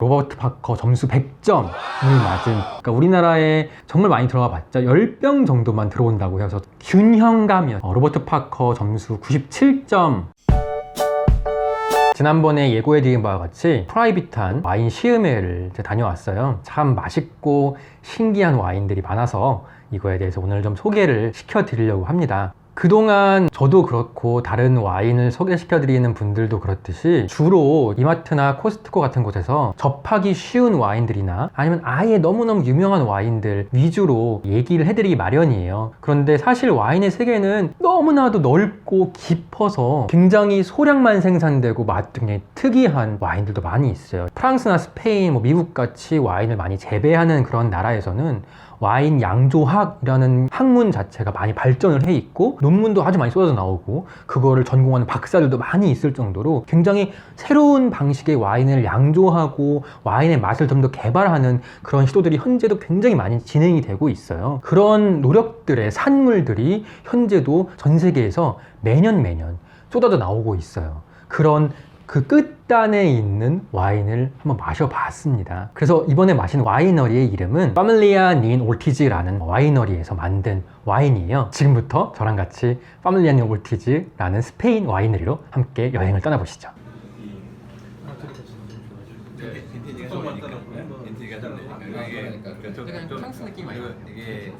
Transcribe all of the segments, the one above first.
로버트 파커 점수 100점을 맞은, 그러니까 우리나라에 정말 많이 들어가 봤자 10병 정도만 들어온다고 해서 균형감이었어요. 로버트 파커 점수 97점. 지난번에 예고해드린 바와 같이 프라이빗한 와인 시음회를 다녀왔어요. 참 맛있고 신기한 와인들이 많아서 이거에 대해서 오늘 좀 소개를 시켜드리려고 합니다. 그동안 저도 그렇고 다른 와인을 소개시켜드리는 분들도 그렇듯이 주로 이마트나 코스트코 같은 곳에서 접하기 쉬운 와인들이나 아니면 아예 너무너무 유명한 와인들 위주로 얘기를 해드리기 마련이에요. 그런데 사실 와인의 세계는 너무나도 넓고 깊어서 굉장히 소량만 생산되고 맛도 굉장히 특이한 와인들도 많이 있어요. 프랑스나 스페인, 미국같이 와인을 많이 재배하는 그런 나라에서는 와인 양조학이라는 학문 자체가 많이 발전을 해 있고 논문도 아주 많이 쏟아져 나오고 그거를 전공하는 박사들도 많이 있을 정도로 굉장히 새로운 방식의 와인을 양조하고 와인의 맛을 좀 더 개발하는 그런 시도들이 현재도 굉장히 많이 진행이 되고 있어요. 그런 노력들의 산물들이 현재도 전 세계에서 매년 쏟아져 나오고 있어요. 그런 그 끝단에 있는 와인을 한번 마셔봤습니다. 그래서 이번에 마신 와이너리의 이름은 파밀리아 닌 올티즈라는 와이너리에서 만든 와인이에요. 지금부터 저랑 같이 파밀리아 닌 올티즈라는 스페인 와이너리로 함께 여행을 떠나보시죠. 프랑스 느낌이 이게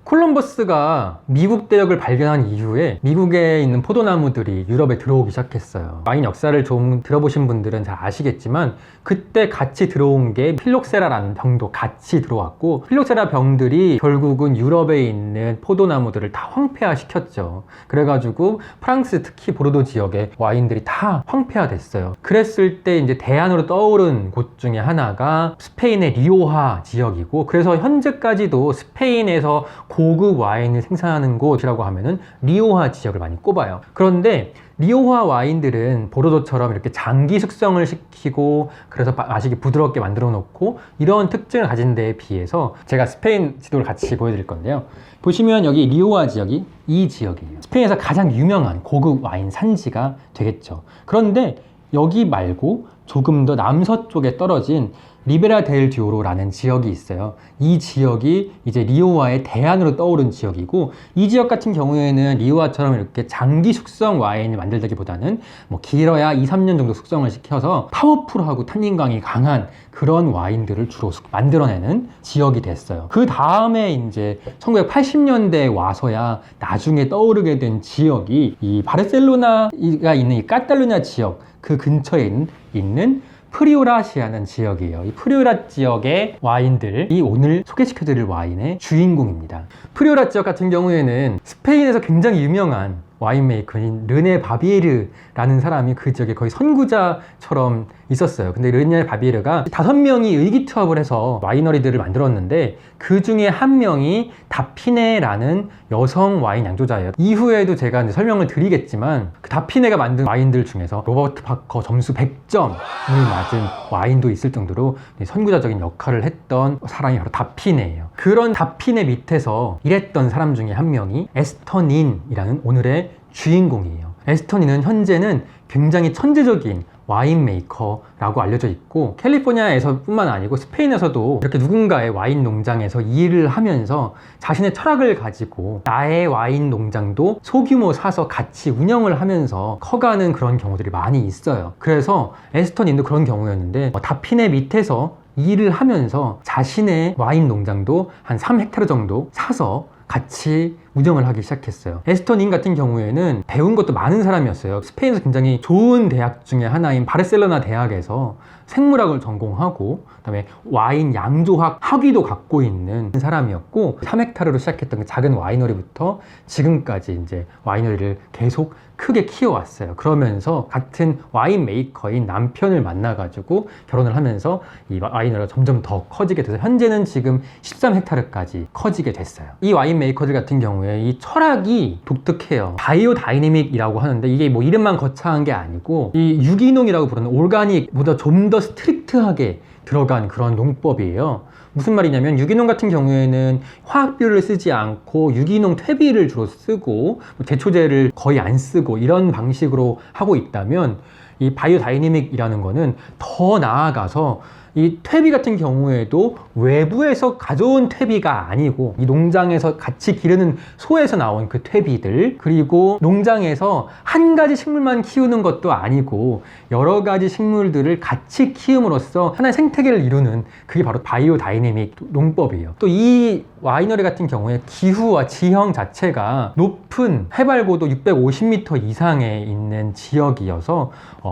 콜럼버스가 미국 대륙을 발견한 이후에 미국에 있는 포도나무들이 유럽에 들어오기 시작했어요. 와인 역사를 좀 들어보신 분들은 잘 아시겠지만 그때 같이 들어온 게 필록세라라는 병도 같이 들어왔고 필록세라 병들이 결국은 유럽에 있는 포도나무들을 다 황폐화시켰죠. 그래가지고 프랑스 특히 보르도 지역의 와인들이 다 황폐화됐어요. 그랬을 때 이제 대안으로 떠오른 곳 중에 하나가 스페인의 리오하 지역이고 그래서 현재까지도 스페인에서 고급 와인을 생산하는 곳이라고 하면은 리오하 지역을 많이 꼽아요. 그런데 리오하 와인들은 보르도처럼 이렇게 장기 숙성을 시키고 그래서 마시기 부드럽게 만들어 놓고 이런 특징을 가진 데에 비해서 제가 스페인 지도를 같이 보여드릴 건데요. 보시면 여기 리오하 지역이 이 지역이에요. 스페인에서 가장 유명한 고급 와인 산지가 되겠죠. 그런데 여기 말고 조금 더 남서쪽에 떨어진 리베라 델 듀오로라는 지역이 있어요. 이 지역이 이제 리오하의 대안으로 떠오른 지역이고 이 지역 같은 경우에는 리오하처럼 이렇게 장기 숙성 와인을 만들다기보다는 뭐 길어야 2-3년 정도 숙성을 시켜서 파워풀하고 탄닌감이 강한 그런 와인들을 주로 만들어내는 지역이 됐어요. 그 다음에 이제 1980년대에 와서야 나중에 떠오르게 된 지역이 이 바르셀로나가 있는 이 카탈루냐 지역 그 근처에 있는 프리오라시아는 지역이에요. 이 프리오라 지역의 와인들이 오늘 소개시켜드릴 와인의 주인공입니다. 프리오라 지역 같은 경우에는 스페인에서 굉장히 유명한 와인 메이커인 르네 바비에르라는 사람이 그 지역에 거의 선구자처럼 있었어요. 근데 르네 바비에르가 5명이 의기투합을 해서 와이너리들을 만들었는데 그 중에 한 명이 다피네라는 여성 와인 양조자예요. 이후에도 제가 이제 설명을 드리겠지만 그 다피네가 만든 와인들 중에서 로버트 파커 점수 100점을 맞은 와인도 있을 정도로 선구자적인 역할을 했던 사람이 바로 다피네예요. 그런 다피네 밑에서 일했던 사람 중에 한 명이 에스터 닌이라는 오늘의 주인공이에요. 에스터 닌은 현재는 굉장히 천재적인 와인 메이커라고 알려져 있고 캘리포니아에서 뿐만 아니고 스페인에서도 이렇게 누군가의 와인 농장에서 일을 하면서 자신의 철학을 가지고 나의 와인 농장도 소규모 사서 같이 운영을 하면서 커가는 그런 경우들이 많이 있어요. 그래서 에스터 닌도 그런 경우였는데 다피네 밑에서 일을 하면서 자신의 와인 농장도 한 3헥타르 정도 사서 같이 운영을 하기 시작했어요. 에스터 닌 같은 경우에는 배운 것도 많은 사람이었어요. 스페인에서 굉장히 좋은 대학 중에 하나인 바르셀로나 대학에서 생물학을 전공하고 그다음에 와인 양조학 학위도 갖고 있는 사람이었고 3헥타르로 시작했던 그 작은 와이너리부터 지금까지 이제 와이너리를 계속 크게 키워왔어요. 그러면서 같은 와인 메이커인 남편을 만나가지고 결혼을 하면서 이 와이너리가 점점 더 커지게 돼서 현재는 지금 13헥타르까지 커지게 됐어요. 이 와인 메이커들 같은 경우에 이 철학이 독특해요. 바이오 다이내믹이라고 하는데 이게 뭐 이름만 거창한 게 아니고 이 유기농이라고 부르는 올가닉보다 좀 더 스트릭트하게 들어간 그런 농법이에요. 무슨 말이냐면 유기농 같은 경우에는 화학비료를 쓰지 않고 유기농 퇴비를 주로 쓰고 제초제를 거의 안 쓰고 이런 방식으로 하고 있다면 이 바이오 다이내믹이라는 거는 더 나아가서 이 퇴비 같은 경우에도 외부에서 가져온 퇴비가 아니고 이 농장에서 같이 기르는 소에서 나온 그 퇴비들, 그리고 농장에서 한 가지 식물만 키우는 것도 아니고 여러 가지 식물들을 같이 키움으로써 하나의 생태계를 이루는, 그게 바로 바이오 다이내믹 농법이에요. 또 이 와이너리 같은 경우에 기후와 지형 자체가 높은 해발고도 650m 이상에 있는 지역이어서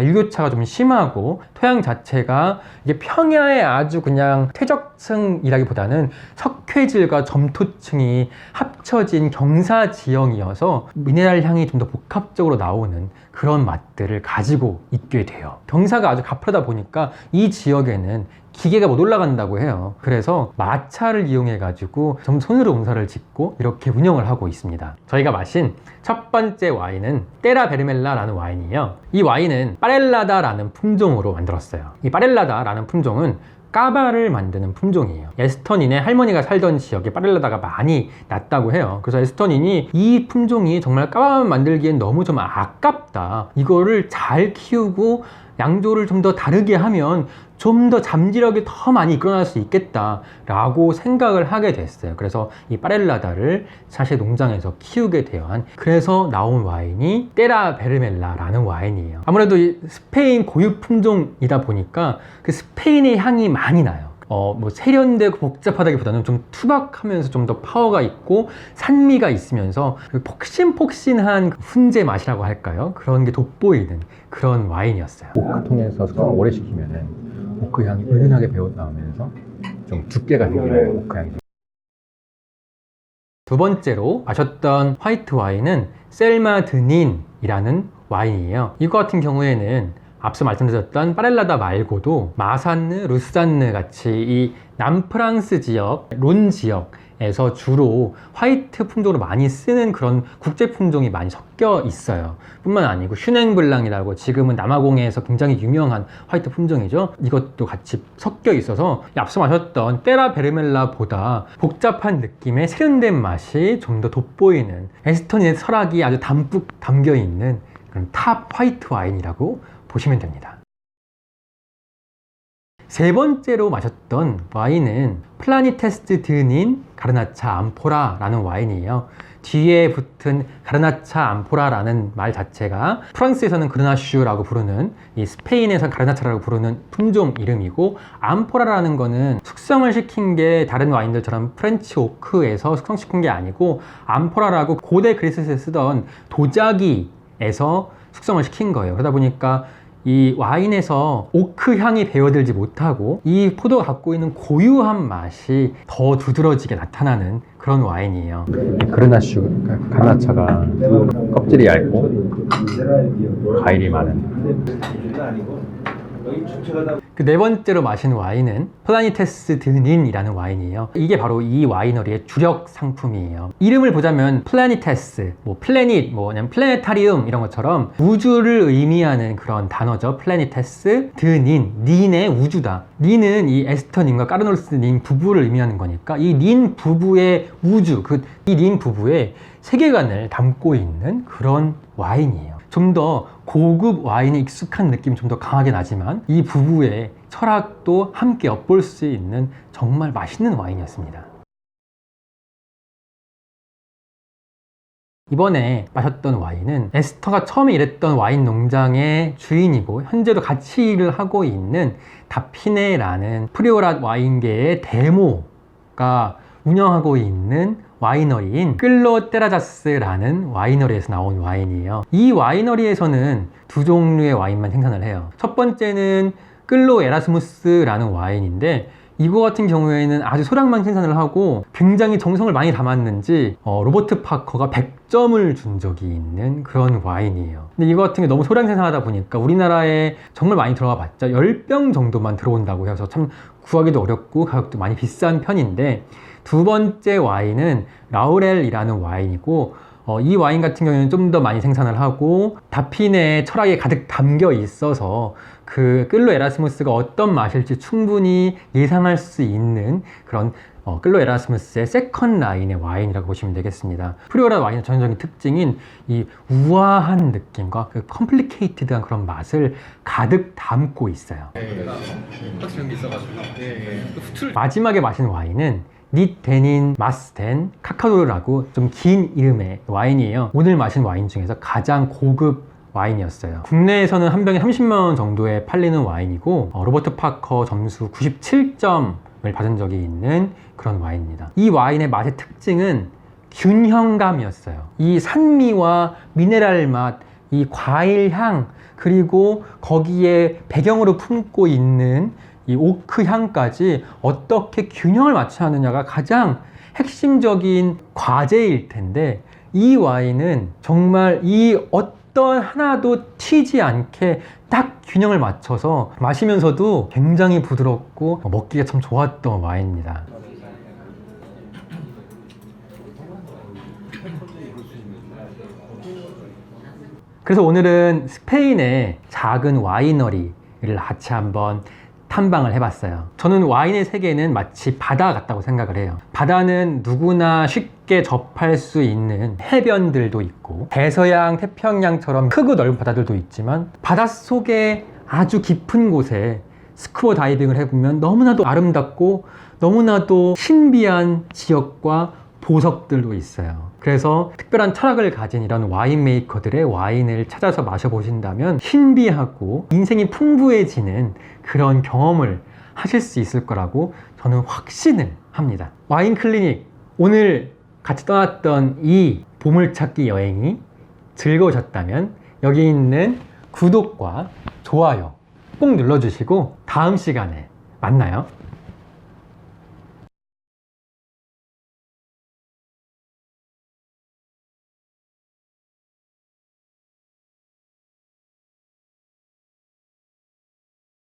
일교차가 좀 심하고 토양 자체가 이게 평야에 아주 그냥 퇴적층이라기보다는 석회질과 점토층이 합쳐진 경사 지형이어서 미네랄 향이 좀 더 복합적으로 나오는 그런 맛들을 가지고 있게 돼요. 경사가 아주 가파르다 보니까 이 지역에는 기계가 못 올라간다고 해요. 그래서 마차를 이용해 가지고 좀 손으로 농사를 짓고 이렇게 운영을 하고 있습니다. 저희가 마신 첫 번째 와인은 테라 베르멜라라는 와인이에요. 이 와인은 파렐라다라는 품종으로 만들었어요. 이 파렐라다라는 품종은 까바를 만드는 품종이에요. 에스터닌의 할머니가 살던 지역에 파렐라다가 많이 났다고 해요. 그래서 에스터닌이 이 품종이 정말 까바만 만들기엔 너무 좀 아깝다, 이거를 잘 키우고 양조를 좀 더 다르게 하면 좀 더 잠지력이 더 많이 이끌어날 수 있겠다 라고 생각을 하게 됐어요. 그래서 이 파렐라다를 사실 농장에서 키우게 되어 그래서 나온 와인이 테라 베르멜라라는 와인이에요. 아무래도 이 스페인 고유 품종이다 보니까 그 스페인의 향이 많이 나요. 뭐 세련되고 복잡하다기보다는 좀 투박하면서 좀 더 파워가 있고 산미가 있으면서 폭신폭신한 훈제 맛이라고 할까요? 그런 게 돋보이는 그런 와인이었어요. 오크통에서 숙성을 오래 시키면은 오크 향이 은은하게 배어 나오면서 좀 두께가 생기는 오크 향이. 두 번째로 마셨던 화이트 와인은 셀마드닌이라는 와인이에요. 이거 같은 경우에는 앞서 말씀드렸던 파렐라다 말고도 마산느, 루산느 같이 이 남프랑스 지역, 론 지역에서 주로 화이트 품종으로 많이 쓰는 그런 국제 품종이 많이 섞여 있어요. 뿐만 아니고 슈냉블랑이라고 지금은 남아공에서 굉장히 유명한 화이트 품종이죠. 이것도 같이 섞여 있어서 앞서 마셨던 테라 베르멜라보다 복잡한 느낌의 세련된 맛이 좀 더 돋보이는, 에스토니아의 설악이 아주 담뿍 담겨 있는 그런 탑 화이트 와인이라고 보시면 됩니다. 세 번째로 마셨던 와인은 플라니테스 드닌 가르나차 암포라라는 와인이에요. 뒤에 붙은 가르나차 암포라라는 말 자체가 프랑스에서는 그르나슈라고 부르는, 이 스페인에서는 가르나차라고 부르는 품종 이름이고, 암포라라는 거는 숙성을 시킨 게 다른 와인들처럼 프렌치 오크에서 숙성시킨 게 아니고 암포라라고 고대 그리스에서 쓰던 도자기에서 숙성을 시킨 거예요. 그러다 보니까 이 와인에서 오크 향이 배어들지 못하고 이 포도가 갖고 있는 고유한 맛이 더 두드러지게 나타나는 그런 와인이에요. 그르나슈, 가르나차가 껍질이 얇고 과일이 많은. 그 네 번째로 마신 와인은 플라니테스 드닌이라는 와인이에요. 이게 바로 이 와이너리의 주력 상품이에요. 이름을 보자면 플라니테스, 뭐 플래닛, 뭐 그냥 플래네타리움 이런 것처럼 우주를 의미하는 그런 단어죠. 플라니테스 드닌, 닌의 우주다. 닌은 이 에스터닌과 까르놀스 닌 부부를 의미하는 거니까 이 닌 부부의 우주, 이 닌 부부의 세계관을 담고 있는 그런 와인이에요. 좀 더 고급 와인에 익숙한 느낌이 좀 더 강하게 나지만 이 부부의 철학도 함께 엿볼 수 있는 정말 맛있는 와인이었습니다. 이번에 마셨던 와인은 에스터가 처음에 일했던 와인 농장의 주인이고 현재도 같이 일을 하고 있는 다피네라는 프리오라 와인계의 데모가 운영하고 있는 와이너리인 끌로 테라자스라는 와이너리에서 나온 와인이에요. 이 와이너리에서는 두 종류의 와인만 생산을 해요. 첫 번째는 끌로 에라스무스라는 와인인데, 이거 같은 경우에는 아주 소량만 생산을 하고 굉장히 정성을 많이 담았는지 로버트 파커가 100점을 준 적이 있는 그런 와인이에요. 근데 이거 같은 게 너무 소량 생산하다 보니까 우리나라에 정말 많이 들어가 봤자 10병 정도만 들어온다고 해서 참 구하기도 어렵고 가격도 많이 비싼 편인데, 두 번째 와인은 라우렐이라는 와인이고, 이 와인 같은 경우에는 좀 더 많이 생산을 하고 다핀의 철학이 가득 담겨 있어서 그 끌로 에라스무스가 어떤 맛일지 충분히 예상할 수 있는 그런 끌로 에라스무스의 세컨 라인의 와인이라고 보시면 되겠습니다. 프리오라 와인의 전형적인 특징인 이 우아한 느낌과 그 컴플리케이티드한 그런 맛을 가득 담고 있어요. 확실한 게 있어가지고. 마지막에 마신 와인은 닛데닌 마스텐 카카도르라고 좀 긴 이름의 와인이에요. 오늘 마신 와인 중에서 가장 고급 와인이었어요. 국내에서는 한 병에 30만 원 정도에 팔리는 와인이고 로버트 파커 점수 97점을 받은 적이 있는 그런 와인입니다. 이 와인의 맛의 특징은 균형감이었어요. 이 산미와 미네랄 맛, 이 과일 향, 그리고 거기에 배경으로 품고 있는 이 오크 향까지 어떻게 균형을 맞춰야 하느냐가 가장 핵심적인 과제일 텐데, 이 와인은 정말 이 어떤 하나도 튀지 않게 딱 균형을 맞춰서 마시면서도 굉장히 부드럽고 먹기가 참 좋았던 와인입니다. 그래서 오늘은 스페인의 작은 와이너리를 같이 한번 탐방을 해봤어요. 저는 와인의 세계는 마치 바다 같다고 생각을 해요. 바다는 누구나 쉽게 접할 수 있는 해변들도 있고 대서양, 태평양처럼 크고 넓은 바다들도 있지만 바닷속에 아주 깊은 곳에 스쿠버 다이빙을 해보면 너무나도 아름답고 너무나도 신비한 지역과 보석들도 있어요. 그래서 특별한 철학을 가진 이런 와인 메이커들의 와인을 찾아서 마셔보신다면 신비하고 인생이 풍부해지는 그런 경험을 하실 수 있을 거라고 저는 확신을 합니다. 와인 클리닉, 오늘 같이 떠났던 이 보물찾기 여행이 즐거우셨다면 여기 있는 구독과 좋아요 꼭 눌러주시고 다음 시간에 만나요.